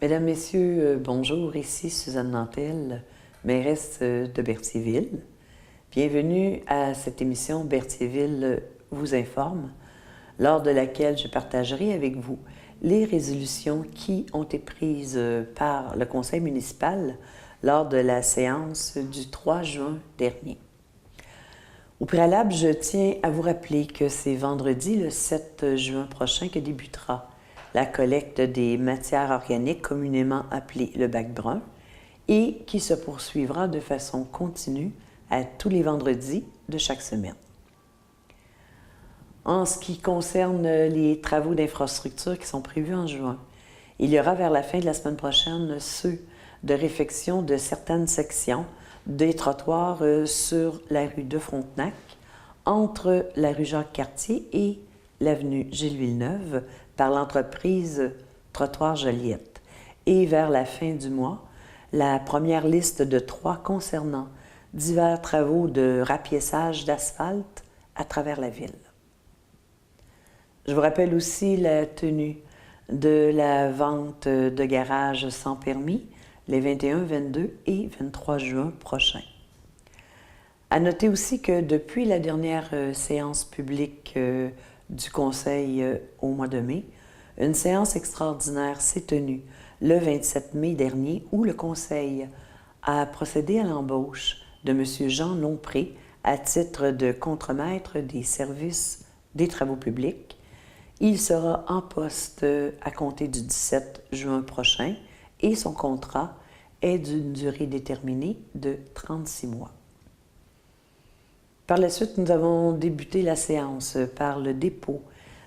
Mesdames, Messieurs, bonjour, ici Suzanne Nantel, mairesse de Berthierville. Bienvenue à cette émission Berthierville vous informe, lors de laquelle je partagerai avec vous les résolutions qui ont été prises par le conseil municipal lors de la séance du 3 juin dernier. Au préalable, je tiens à vous rappeler que c'est vendredi, le 7 juin prochain, que débutera la collecte des matières organiques communément appelées le bac brun et qui se poursuivra de façon continue à tous les vendredis de chaque semaine. En ce qui concerne les travaux d'infrastructure qui sont prévus en juin, il y aura vers la fin de la semaine prochaine ceux de réfection de certaines sections des trottoirs sur la rue de Frontenac, entre la rue Jacques-Cartier et l'avenue Gilles-Villeneuve par l'entreprise Trottoir Joliette. Et vers la fin du mois, la première liste de 3 concernant divers travaux de rapiessage d'asphalte à travers la ville. Je vous rappelle aussi la tenue de la vente de garage sans permis les 21, 22 et 23 juin prochains. À noter aussi que depuis la dernière séance publique du Conseil au mois de mai, une séance extraordinaire s'est tenue le 27 mai dernier où le Conseil a procédé à l'embauche de M. Jean Lompré à titre de contremaître des services des travaux publics. Il sera en poste à compter du 17 juin prochain et son contrat est d'une durée déterminée de 36 mois. Par la suite, nous avons débuté la séance par le dépôt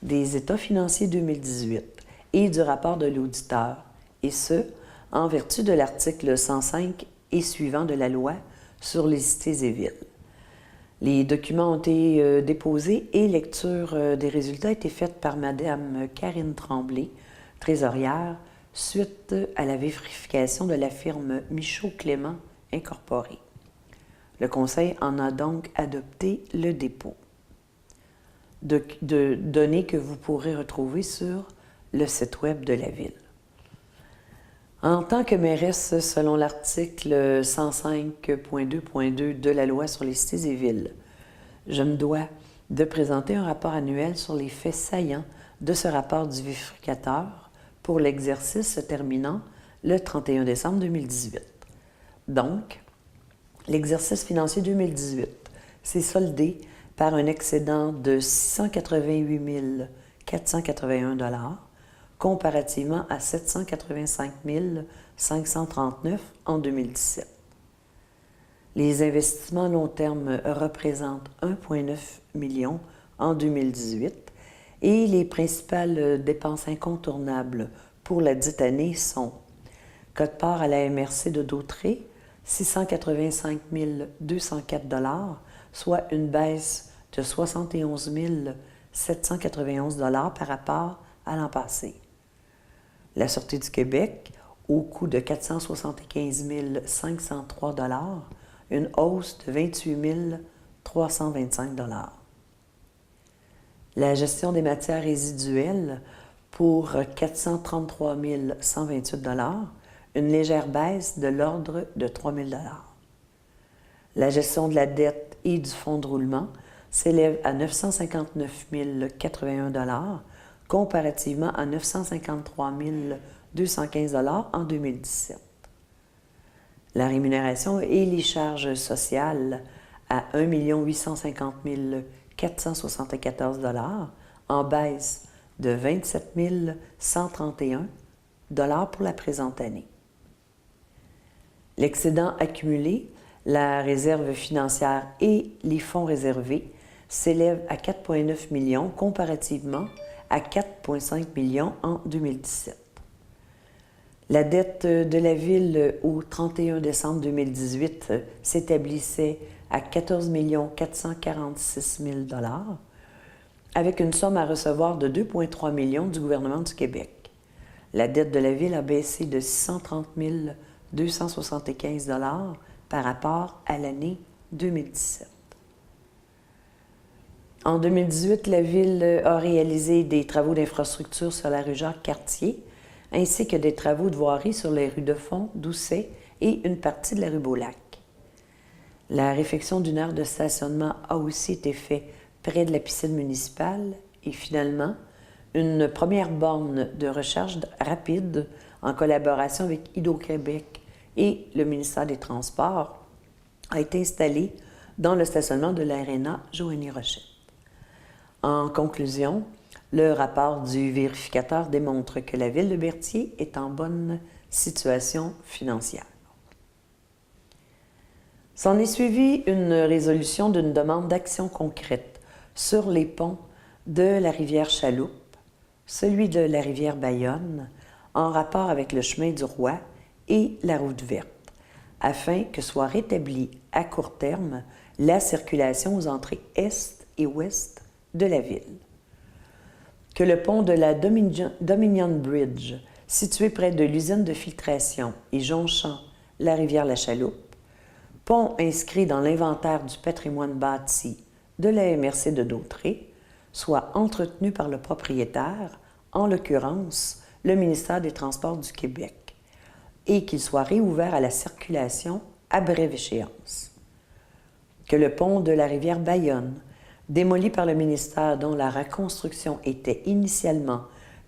des états financiers 2018 et du rapport de l'auditeur, et ce, en vertu de l'article 105 et suivant de la loi sur les cités et villes. Les documents ont été déposés et lecture des résultats a été faite par Mme Karine Tremblay, trésorière, suite à la vérification de la firme Michaud-Clément Incorporée. Le Conseil en a donc adopté le dépôt de données que vous pourrez retrouver sur le site web de la Ville. En tant que mairesse, selon l'article 105.2.2 de la loi sur les cités et villes, je me dois de présenter un rapport annuel sur les faits saillants de ce rapport du vérificateur pour l'exercice se terminant le 31 décembre 2018. Donc, l'exercice financier 2018 s'est soldé par un excédent de 688 481 $ comparativement à 785 539 en 2017. Les investissements à long terme représentent 1,9 million en 2018 et les principales dépenses incontournables pour la dite année sont quote-part à la MRC de Dautré, 685 204 $, soit une baisse de 71 791 $ par rapport à l'an passé. La Sûreté du Québec, au coût de 475 503 $, une hausse de 28 325 $. La gestion des matières résiduelles pour 433 128 $, une légère baisse de l'ordre de 3 000 $. La gestion de la dette et du fonds de roulement s'élève à 959 081 $ comparativement à 953 215 $ en 2017. La rémunération et les charges sociales à 1 850 474 $, en baisse de 27 131 $ pour la présente année. L'excédent accumulé, la réserve financière et les fonds réservés s'élèvent à 4,9 millions comparativement à 4,5 millions en 2017. La dette de la Ville au 31 décembre 2018 s'établissait à 14 446 000 $, avec une somme à recevoir de 2,3 millions du gouvernement du Québec. La dette de la Ville a baissé de 630 275 $ par rapport à l'année 2017. En 2018, la Ville a réalisé des travaux d'infrastructure sur la rue Jacques-Cartier ainsi que des travaux de voirie sur les rues de Font, Doucet et une partie de la rue Beaulac. La réfection d'une aire de stationnement a aussi été faite près de la piscine municipale et finalement, une première borne de recharge rapide en collaboration avec Hydro-Québec et le ministère des Transports a été installée dans le stationnement de l'Aréna Joanie-Rochette. En conclusion, le rapport du vérificateur démontre que la Ville de Berthier est en bonne situation financière. S'en est suivi une résolution d'une demande d'action concrète sur les ponts de la rivière Chaloupe, celui de la rivière Bayonne, en rapport avec le chemin du Roi et la route verte, afin que soit rétablie à court terme la circulation aux entrées est et ouest de la ville. Que le pont de la Dominion Bridge, situé près de l'usine de filtration et jonchant la rivière La Chaloupe, pont inscrit dans l'inventaire du patrimoine bâti de la MRC de Dautré, soit entretenu par le propriétaire, en l'occurrence le ministère des Transports du Québec, et qu'il soit réouvert à la circulation à brève échéance. Que le pont de la rivière Bayonne, démoli par le ministère dont la reconstruction était initialement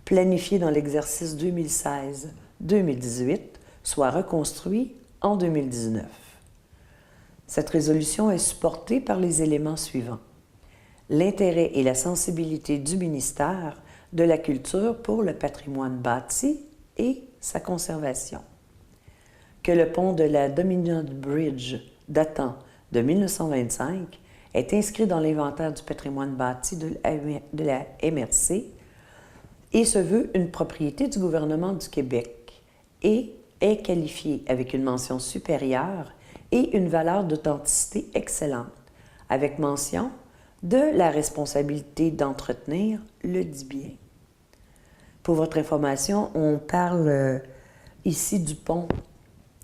planifiée dans l'exercice 2016-2018, soit reconstruit en 2019. Cette résolution est supportée par les éléments suivants. L'intérêt et la sensibilité du ministère de la Culture pour le patrimoine bâti et sa conservation. Que le pont de la Dominion Bridge, datant de 1925, est inscrit dans l'inventaire du patrimoine bâti de la MRC et se veut une propriété du gouvernement du Québec et est qualifié avec une mention supérieure et une valeur d'authenticité excellente, avec mention de la responsabilité d'entretenir le dit bien. Pour votre information, on parle ici du pont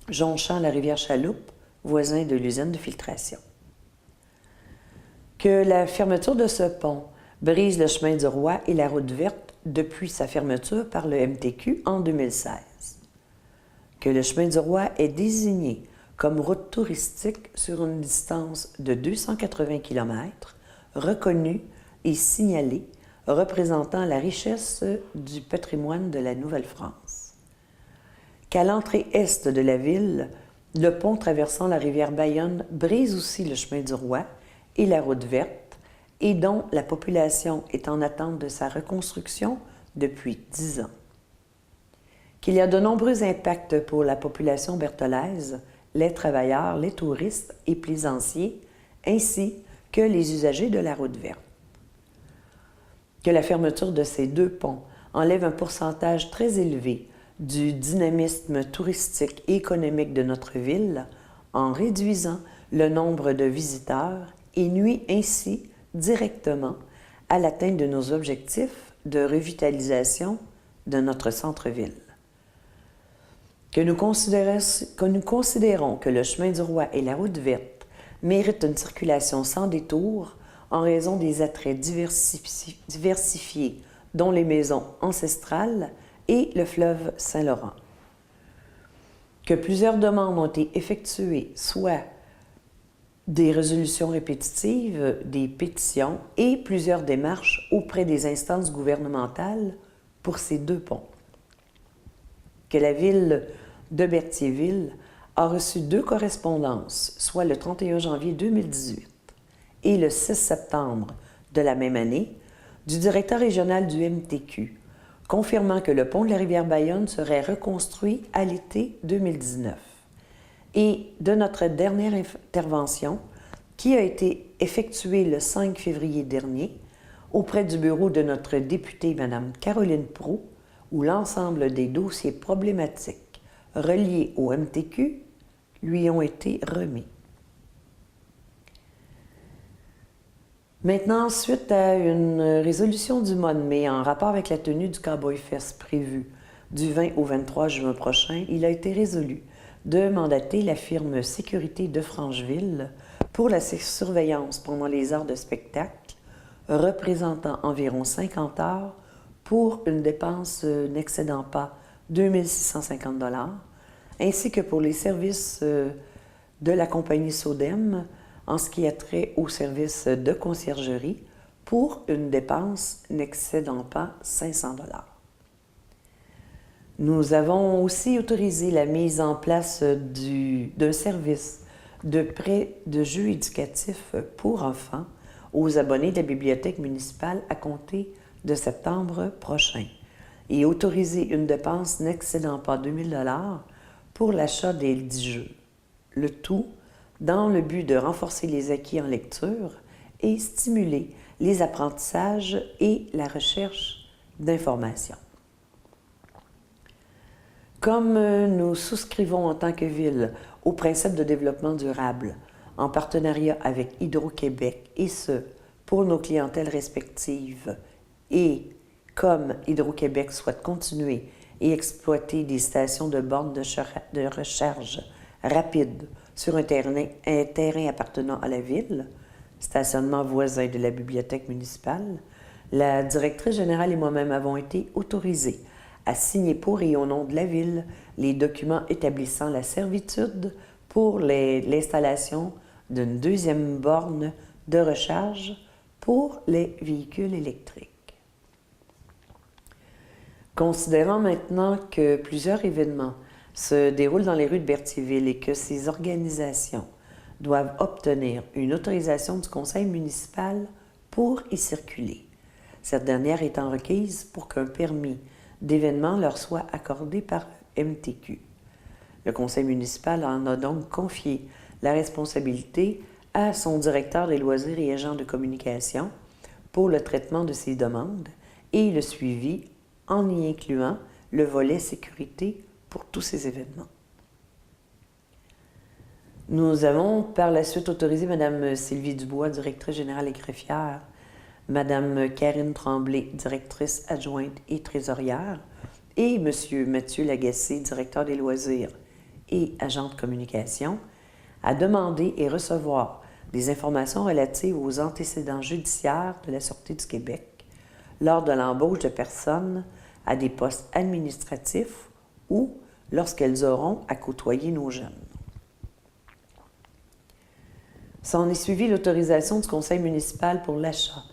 jonchant la rivière Chaloupe, voisin de l'usine de filtration. Que la fermeture de ce pont brise le chemin du Roi et la route verte depuis sa fermeture par le MTQ en 2016. Que le chemin du Roi est désigné comme route touristique sur une distance de 280 km, reconnue et signalée, représentant la richesse du patrimoine de la Nouvelle-France. Qu'à l'entrée est de la ville, le pont traversant la rivière Bayonne brise aussi le chemin du Roi et la route verte, et dont la population est en attente de sa reconstruction depuis 10 ans. Qu'il y a de nombreux impacts pour la population bertholaise, les travailleurs, les touristes et plaisanciers, ainsi que les usagers de la route verte. Que la fermeture de ces deux ponts enlève un pourcentage très élevé du dynamisme touristique et économique de notre ville en réduisant le nombre de visiteurs et nuit ainsi directement à l'atteinte de nos objectifs de revitalisation de notre centre-ville. Que nous considérons que le chemin du Roi et la route verte méritent une circulation sans détour en raison des attraits diversifiés, dont les maisons ancestrales et le fleuve Saint-Laurent. Que plusieurs demandes ont été effectuées, soit des résolutions répétitives, des pétitions et plusieurs démarches auprès des instances gouvernementales pour ces deux ponts. Que la ville de Berthierville a reçu 2 correspondances, soit le 31 janvier 2018 et le 6 septembre de la même année, du directeur régional du MTQ, confirmant que le pont de la rivière Bayonne serait reconstruit à l'été 2019, et de notre dernière intervention qui a été effectuée le 5 février dernier auprès du bureau de notre députée, Mme Caroline Proulx, où l'ensemble des dossiers problématiques reliés au MTQ lui ont été remis. Maintenant, suite à une résolution du mois de mai en rapport avec la tenue du Cowboy Fest prévue du 20 au 23 juin prochain, il a été résolu de mandater la firme Sécurité de Francheville pour la surveillance pendant les heures de spectacle, représentant environ 50 heures pour une dépense n'excédant pas 2 650 ainsi que pour les services de la compagnie Sodem en ce qui a trait aux services de conciergerie pour une dépense n'excédant pas 500 $. Nous avons aussi autorisé la mise en place d'un service de prêt de jeux éducatifs pour enfants aux abonnés de la bibliothèque municipale à compter de septembre prochain et autoriser une dépense n'excédant pas 2 000 $ pour l'achat des 10 jeux. Le tout dans le but de renforcer les acquis en lecture et stimuler les apprentissages et la recherche d'informations. Comme nous souscrivons en tant que ville au principe de développement durable, en partenariat avec Hydro-Québec, et ce, pour nos clientèles respectives, et comme Hydro-Québec souhaite continuer et exploiter des stations de bornes de recharge rapide sur un terrain appartenant à la ville, stationnement voisin de la bibliothèque municipale, la directrice générale et moi-même avons été autorisés à signer pour et au nom de la ville les documents établissant la servitude pour l'installation d'une deuxième borne de recharge pour les véhicules électriques. Considérant maintenant que plusieurs événements se déroulent dans les rues de Berthierville et que ces organisations doivent obtenir une autorisation du conseil municipal pour y circuler, cette dernière étant requise pour qu'un permis d'événement leur soit accordé par MTQ. Le conseil municipal en a donc confié la responsabilité à son directeur des loisirs et agent de communication pour le traitement de ces demandes et le suivi en y incluant le volet sécurité pour tous ces événements. Nous avons par la suite autorisé Mme Sylvie Dubois, directrice générale et greffière, Mme Karine Tremblay, directrice adjointe et trésorière, et M. Mathieu Lagacé, directeur des loisirs et agent de communication, à demander et recevoir des informations relatives aux antécédents judiciaires de la Sûreté du Québec lors de l'embauche de personnes à des postes administratifs ou lorsqu'elles auront à côtoyer nos jeunes. S'en est suivi l'autorisation du conseil municipal pour l'achat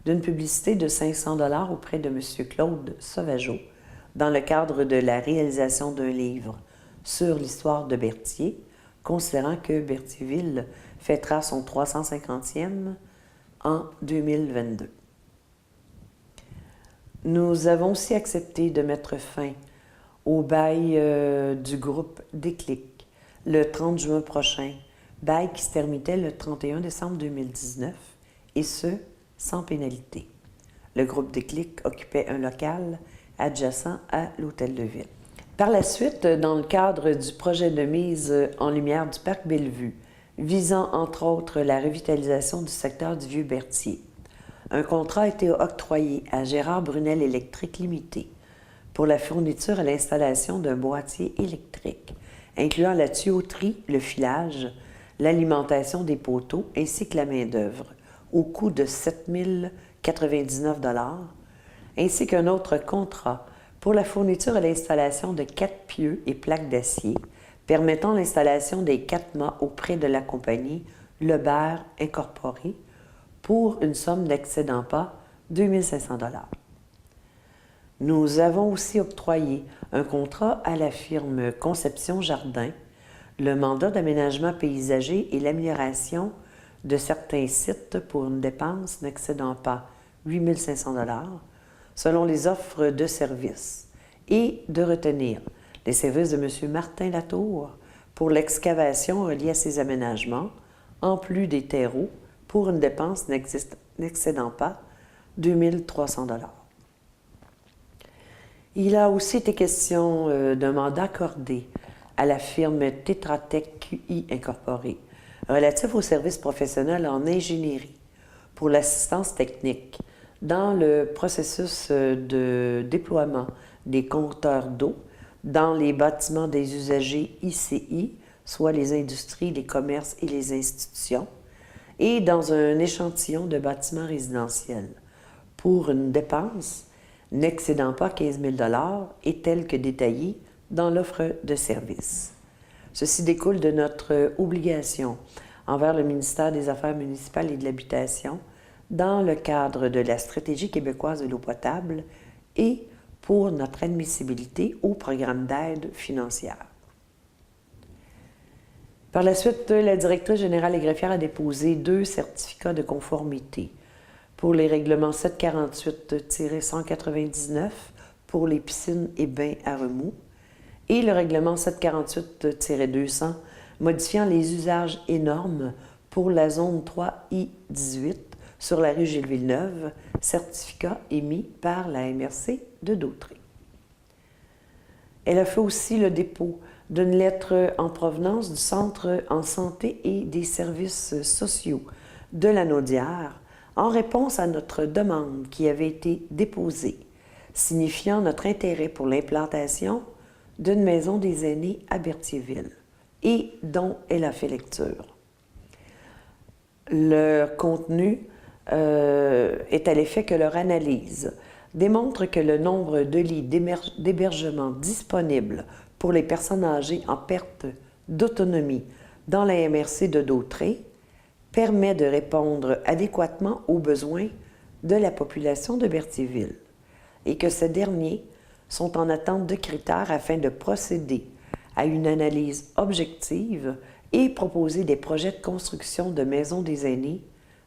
d'une publicité de 500 $ auprès de M. Claude Sauvageau dans le cadre de la réalisation d'un livre sur l'histoire de Berthier, considérant que Berthierville fêtera son 350e en 2022. Nous avons aussi accepté de mettre fin au bail du groupe Déclic le 30 juin prochain, bail qui se terminait le 31 décembre 2019, et ce, sans pénalité. Le groupe Déclic occupait un local adjacent à l'Hôtel de Ville. Par la suite, dans le cadre du projet de mise en lumière du Parc Bellevue, visant entre autres la revitalisation du secteur du Vieux-Berthier, un contrat a été octroyé à Gérard Brunel Électrique Limité pour la fourniture et l'installation d'un boîtier électrique, incluant la tuyauterie, le filage, l'alimentation des poteaux ainsi que la main-d'œuvre, au coût de 7 099 $, ainsi qu'un autre contrat pour la fourniture et l'installation de 4 pieux et plaques d'acier permettant l'installation des 4 mâts auprès de la compagnie Lebert Incorporée pour une somme n'excédant pas 2 500 $. Nous avons aussi octroyé un contrat à la firme Conception Jardin, le mandat d'aménagement paysager et l'amélioration de certains sites pour une dépense n'excédant pas 8 500 $, selon les offres de services, et de retenir les services de M. Martin Latour pour l'excavation reliée à ces aménagements, en plus des terreaux, pour une dépense n'excédant pas 2 300 $. Il a aussi été question d'un mandat accordé à la firme Tetra Tech QI Incorporée, relatif aux services professionnels en ingénierie pour l'assistance technique dans le processus de déploiement des compteurs d'eau dans les bâtiments des usagers ICI, soit les industries, les commerces et les institutions, et dans un échantillon de bâtiments résidentiels, pour une dépense n'excédant pas 15 000 et tel que détaillé dans l'offre de service. Ceci découle de notre obligation envers le ministère des Affaires municipales et de l'Habitation dans le cadre de la Stratégie québécoise de l'eau potable et pour notre admissibilité au programme d'aide financière. Par la suite, la directrice générale et greffière a déposé 2 certificats de conformité pour les règlements 748-199 pour les piscines et bains à remous et le règlement 748-200 modifiant les usages et normes pour la zone 3I-18 sur la rue Gilles-Villeneuve, certificat émis par la MRC de Dautré. Elle a fait aussi le dépôt d'une lettre en provenance du Centre en santé et des services sociaux de la Naudière en réponse à notre demande qui avait été déposée, signifiant notre intérêt pour l'implantation d'une maison des aînés à Berthierville et dont elle a fait lecture. Le contenu est à l'effet que leur analyse démontre que le nombre de lits d'hébergement disponibles pour les personnes âgées en perte d'autonomie dans la MRC de Dautré permet de répondre adéquatement aux besoins de la population de Berthierville et que ces derniers sont en attente de critères afin de procéder à une analyse objective et proposer des projets de construction de maisons des aînés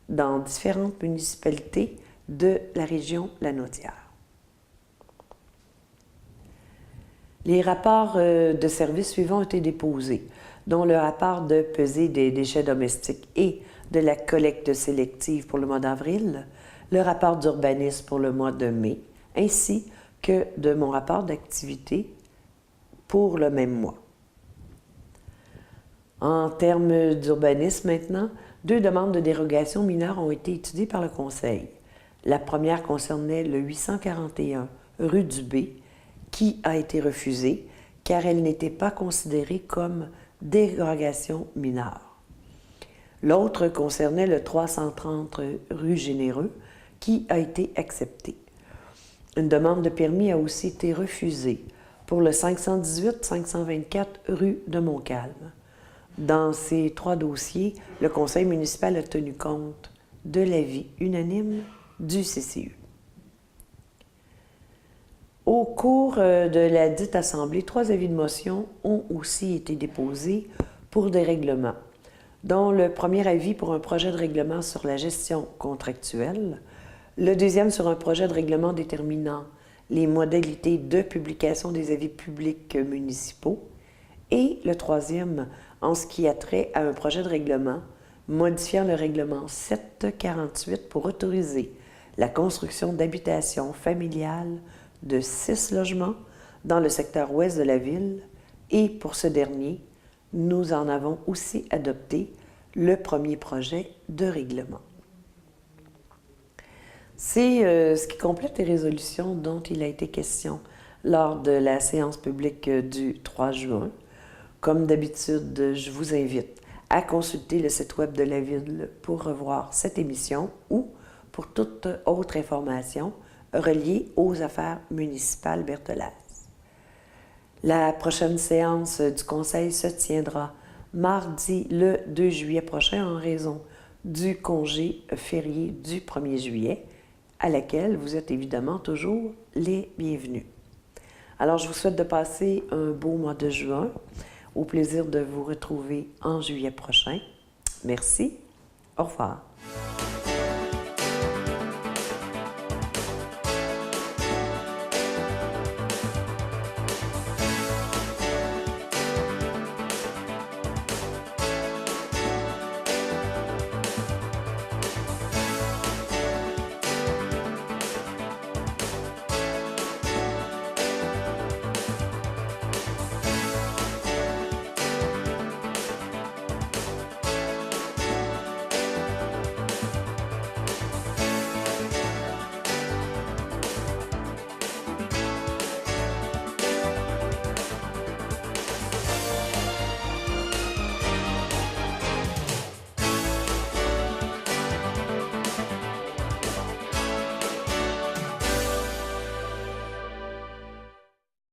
dans différentes municipalités de la région Lanaudière. Les rapports de services suivants ont été déposés, dont le rapport de pesée des déchets domestiques et de la collecte sélective pour le mois d'avril, le rapport d'urbanisme pour le mois de mai, ainsi que de mon rapport d'activité pour le même mois. En termes d'urbanisme maintenant, 2 demandes de dérogation mineure ont été étudiées par le Conseil. La première concernait le 841 rue du B, qui a été refusée car elle n'était pas considérée comme dérogation mineure. L'autre concernait le 330 rue Généreux, qui a été acceptée. Une demande de permis a aussi été refusée pour le 518-524 rue de Montcalm. Dans ces 3 dossiers, le Conseil municipal a tenu compte de l'avis unanime du CCU. Au cours de la dite assemblée, 3 avis de motion ont aussi été déposés pour des règlements, dont le premier avis pour un projet de règlement sur la gestion contractuelle, le deuxième sur un projet de règlement déterminant les modalités de publication des avis publics municipaux et le troisième en ce qui a trait à un projet de règlement modifiant le règlement 748 pour autoriser la construction d'habitations familiales de 6 logements dans le secteur ouest de la ville et pour ce dernier, nous en avons aussi adopté le premier projet de règlement. C'est ce qui complète les résolutions dont il a été question lors de la séance publique du 3 juin. Comme d'habitude, je vous invite à consulter le site web de la Ville pour revoir cette émission ou pour toute autre information reliée aux affaires municipales berthelaises. La prochaine séance du Conseil se tiendra mardi le 2 juillet prochain en raison du congé férié du 1er juillet, à laquelle vous êtes évidemment toujours les bienvenus. Alors, je vous souhaite de passer un beau mois de juin. Au plaisir de vous retrouver en juillet prochain. Merci. Au revoir.